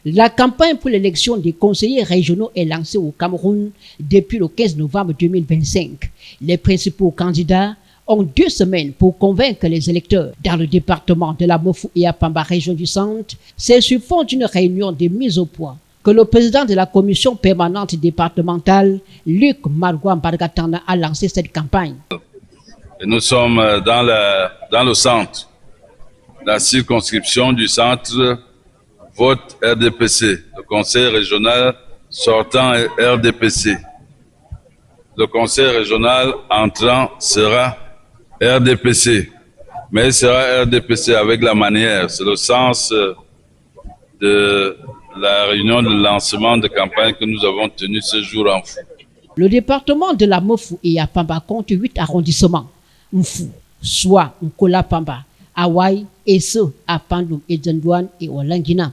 La campagne pour l'élection des conseillers régionaux est lancée au Cameroun depuis le 15 novembre 2025. Les principaux candidats ont 2 semaines pour convaincre les électeurs. Dans le département de la Mofou et à Pamba, région du centre, c'est sur fond d'une réunion de mise au point que le président de la commission permanente départementale, Luc Margoua Mbargatana, a lancé cette campagne. Et nous sommes dans le centre, la circonscription du centre, vote RDPC, le conseil régional sortant est RDPC. Le conseil régional entrant sera RDPC, mais il sera RDPC avec la manière. C'est le sens de la réunion de lancement de campagne que nous avons tenue ce jour en Fou. Le département de la Mofou et à Pamba compte 8 arrondissements. Mfou, Soa, Nkola Pamba, Hawaï, Esso, Apandou, Edjandouane et Olangina.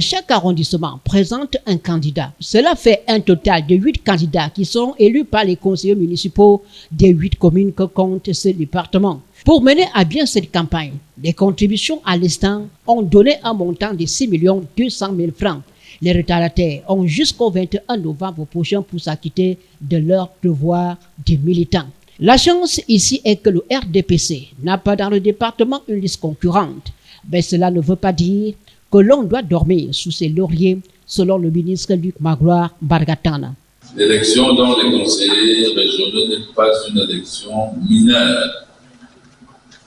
Chaque arrondissement présente un candidat. Cela fait un total de 8 candidats qui sont élus par les conseillers municipaux des 8 communes que compte ce département. Pour mener à bien cette campagne, les contributions à l'instant ont donné un montant de 6 200 000 francs. Les retardataires ont jusqu'au 21 novembre prochain pour s'acquitter de leur devoir de militants. La chance ici est que le RDPC n'a pas dans le département une liste concurrente. Mais cela ne veut pas dire que l'on doit dormir sous ses lauriers, selon le ministre Luc Margoua Mbargatana. L'élection dans les conseillers régionaux n'est pas une élection mineure.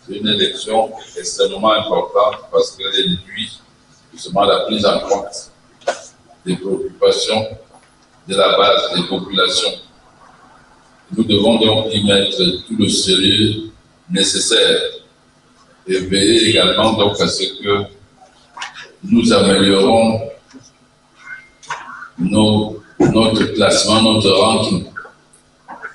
C'est une élection extrêmement importante parce qu'elle induit justement la prise en compte des préoccupations de la base des populations. Nous devons donc y mettre tout le sérieux nécessaire et veiller également donc à ce que nous améliorons notre classement, notre ranking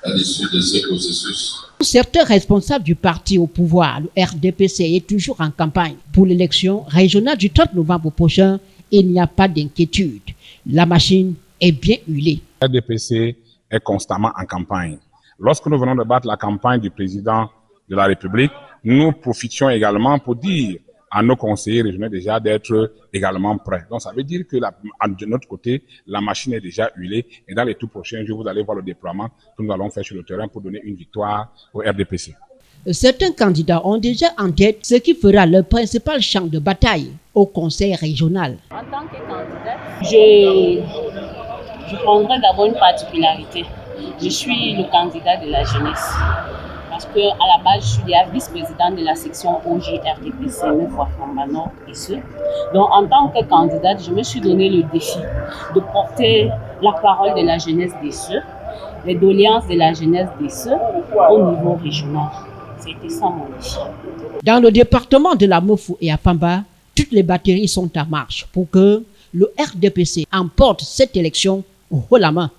à l'issue de ce processus. Certains responsables du parti au pouvoir, le RDPC, est toujours en campagne. Pour l'élection régionale du 30 novembre prochain, il n'y a pas d'inquiétude. La machine est bien huilée. Le RDPC est constamment en campagne. Lorsque nous venons de battre la campagne du président de la République, nous profitions également pour dire à nos conseillers régionaux déjà d'être également prêts. Donc ça veut dire que de notre côté, la machine est déjà huilée et dans les tout prochains jours, vous allez voir le déploiement que nous allons faire sur le terrain pour donner une victoire au RDPC. Certains candidats ont déjà en tête ce qui fera leur principal champ de bataille au conseil régional. En tant que candidat, je prendrai d'abord une particularité. Je suis le candidat de la jeunesse. Parce qu'à la base, je suis déjà vice-président de la section OG-RDPC, Nord et ce. Donc, en tant que candidate, je me suis donné le défi de porter la parole de la jeunesse des Ceux, les doléances de la jeunesse des Ceux au niveau régional. C'était ça mon défi. Dans le département de la Mofou et à Pamba, toutes les batteries sont en marche pour que le RDPC emporte cette élection haut la main.